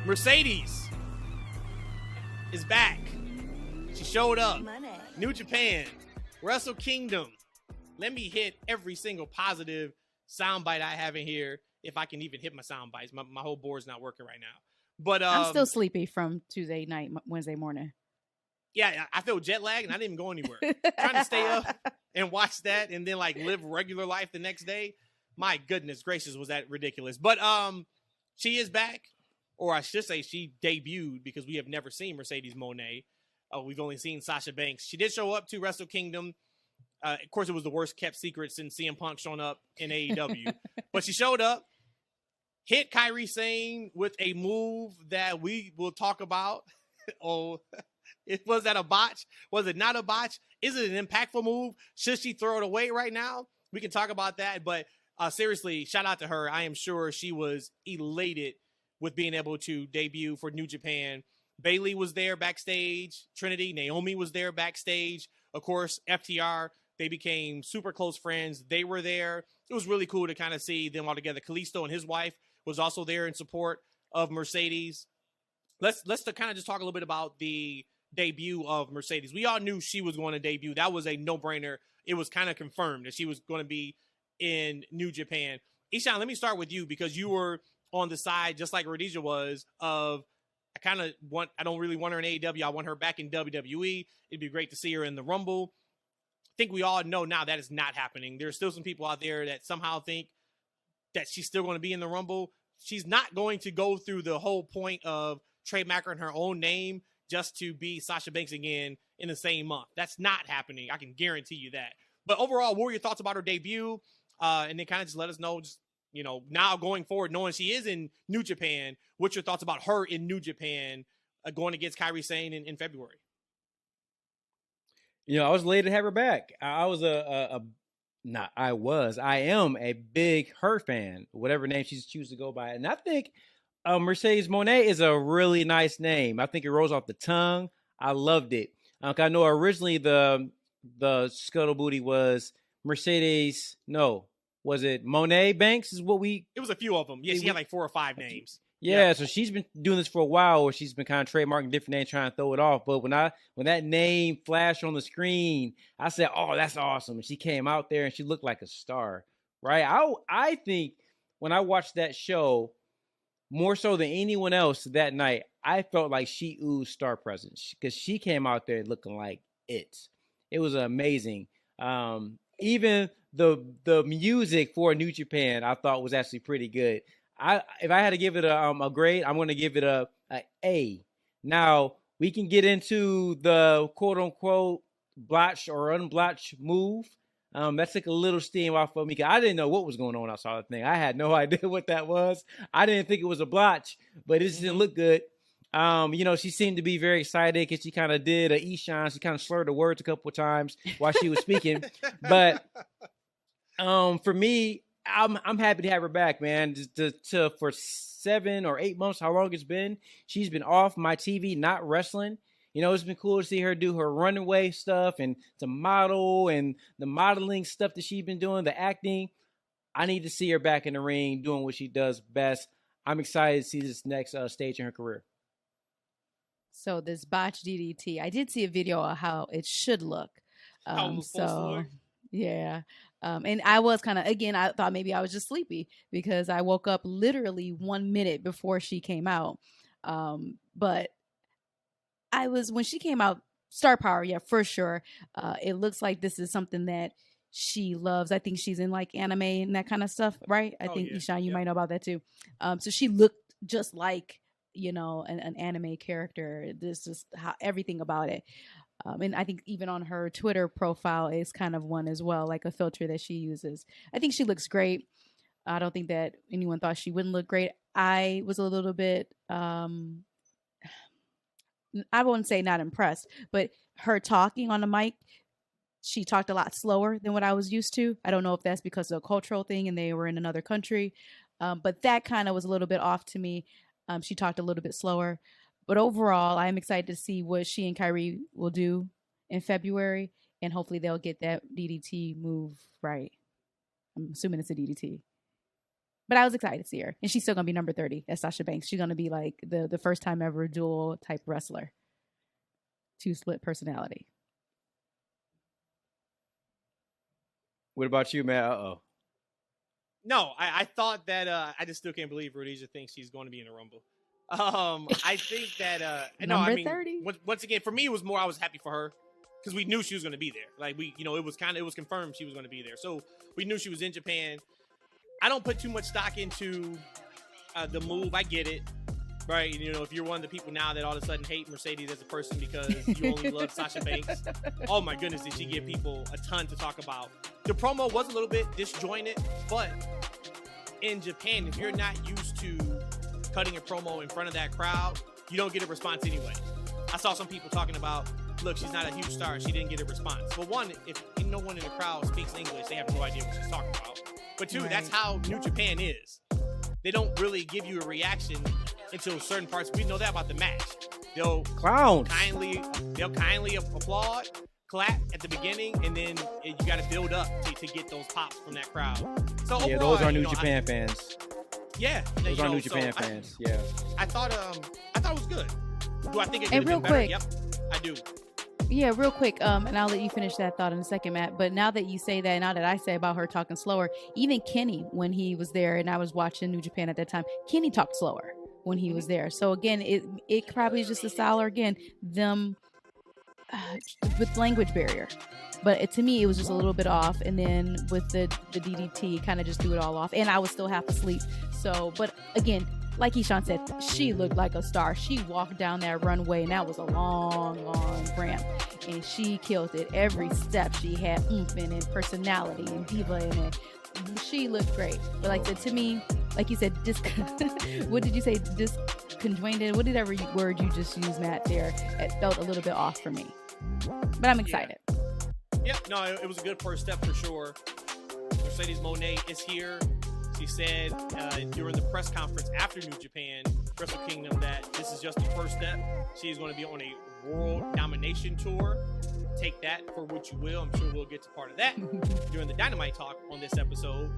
Mercedes is back. She showed up. Monè. New Japan, Wrestle Kingdom. Let me hit every single positive soundbite I have in here, if I can even hit my sound bites. My whole board's not working right now. But I'm still sleepy from Tuesday night, Wednesday morning. Yeah, I feel jet lag and I didn't even go anywhere. Trying to stay up and watch that and then like live regular life the next day. My goodness gracious, was that ridiculous. But she is back, or I should say she debuted, because we have never seen Mercedes Moné. We've only seen Sasha Banks. She did show up to Wrestle Kingdom. Of course, it was the worst kept secret since CM Punk showing up in AEW. But she showed up, hit Kairi Sane with a move that we will talk about. Was that a botch? Was it not a botch? Is it an impactful move? Should she throw it away right now? We can talk about that. But seriously, shout out to her. I am sure she was elated with being able to debut for New Japan. Bayley was there backstage. Trinity, Naomi was there backstage. Of course, FTR, they became super close friends. They were there. It was really cool to kind of see them all together. Kalisto and his wife was also there in support of Mercedes. Let's kind of just talk a little bit about the debut of Mercedes. We all knew she was going to debut. That was a no-brainer. It was kind of confirmed that she was going to be in New Japan. Eshaun, let me start with you, because you were on the side, just like Rhodesia was, of I don't really want her in AEW. I want her back in WWE. It'd be great to see her in the Rumble. I think we all know now that is not happening. There's still some people out there that somehow think that she's still going to be in the Rumble. She's not going to go through the whole point of trademarking her own name just to be Sasha Banks again in the same month. That's not happening. I can guarantee you that. But overall, what were your thoughts about her debut? And then kind of just let us know, just, now going forward, knowing she is in New Japan, what's your thoughts about her in New Japan going against Kairi Sane in February? I was elated to have her back. I am a big her fan, whatever name she's chooses to go by. And I think Mercedes Moné is a really nice name. I think it rolls off the tongue. I loved it. I know originally the Scuttle Booty was Mercedes. No, was it Moné Banks? It was a few of them. Yeah, she had like 4 or 5 names. Yeah, so she's been doing this for a while, where she's been kind of trademarking different names, trying to throw it off. But when that name flashed on the screen, I said, "Oh, that's awesome!" And she came out there and she looked like a star, right? I think when I watched that show, more so than anyone else that night, I felt like she oozed star presence, because she came out there looking like it. It was amazing. Even the music for New Japan, I thought was actually pretty good. If I had to give it a grade, I'm going to give it a A. Now, we can get into the quote-unquote blotch or unblotch move. That took a little steam off of me, because I didn't know what was going on outside the thing. I had no idea what that was. I didn't think it was a blotch, but it just didn't look good. She seemed to be very excited, because she kind of did a Eshaun. She kind of slurred the words a couple of times while she was speaking. But for me, I'm happy to have her back, man. For 7 or 8 months, how long it's been, she's been off my TV, not wrestling. It's been cool to see her do her runaway stuff and to model, and the modeling stuff that she's been doing, the acting. I need to see her back in the ring doing what she does best. I'm excited to see this next stage in her career. So this botch DDT, I did see a video of how it should look. Yeah. And I was kind of, again, I thought maybe I was just sleepy, because I woke up literally 1 minute before she came out. But when she came out, star power, yeah, for sure. It looks like this is something that she loves. I think she's in like anime and that kind of stuff, right? I think, yeah. Eshaun, you might know about that too. So she looked just like, an anime character. This is everything about it. And I think even on her Twitter profile is kind of one as well, like a filter that she uses. I think she looks great. I don't think that anyone thought she wouldn't look great. I was a little bit, I wouldn't say not impressed, but her talking on the mic, she talked a lot slower than what I was used to. I don't know if that's because of a cultural thing and they were in another country, but that kind of was a little bit off to me. She talked a little bit slower. But overall, I'm excited to see what she and Kairi will do in February, and hopefully they'll get that DDT move right. I'm assuming it's a DDT. But I was excited to see her. And she's still going to be number 30 as Sasha Banks. She's going to be like the first time ever dual type wrestler. 2-split personality. What about you, man? No, I thought that I just still can't believe Rhodesia thinks she's going to be in the Rumble. I think that Number 30. Once again, for me, it was more I was happy for her because we knew she was going to be there. Like it was confirmed she was going to be there. So we knew she was in Japan. I don't put too much stock into the move. I get it, right? If you're one of the people now that all of a sudden hate Mercedes as a person because you only love Sasha Banks, oh my goodness, did she give people a ton to talk about? The promo was a little bit disjointed, but in Japan, if you're not used to cutting a promo in front of that crowd, you don't get a response anyway. I saw some people talking about, look, she's not a huge star. She didn't get a response. Well, one, if no one in the crowd speaks English, they have no idea what she's talking about. But two, That's how New Japan is. They don't really give you a reaction until certain parts. We know that about the match. They'll kindly applaud, clap at the beginning, and then you got to build up to get those pops from that crowd. So yeah, overall, those are New Japan fans. Yeah, those are New Japan fans. Yeah, I thought it was good. Do I think it could And have real been better? quick, Yep, I do. Yeah, real quick, and I'll let you finish that thought in a second, Matt. But now that you say that, now that I say about her talking slower, even Kenny, when he was there, and I was watching New Japan at that time, Kenny talked slower when he was there. So again, it probably is just a style, or again, them with language barrier. But to me, it was just a little bit off. And then with the DDT, kind of just threw it all off. And I was still half asleep. So, but again, like Eshaun said, she looked like a star. She walked down that runway, and that was a long, long ramp. And she killed it. Every step she had oomph in it, personality and diva in it. She looked great. But like I said, to me, like you said, what did you say? Disconjointed? Whatever word you just used, Matt, there. It felt a little bit off for me. But I'm excited. Yeah, no, it was a good first step for sure. Mercedes Moné is here. She said during the press conference after New Japan Wrestle Kingdom that this is just the first step. She's going to be on a world domination tour. Take that for what you will. I'm sure we'll get to part of that during the Dynamite talk on this episode.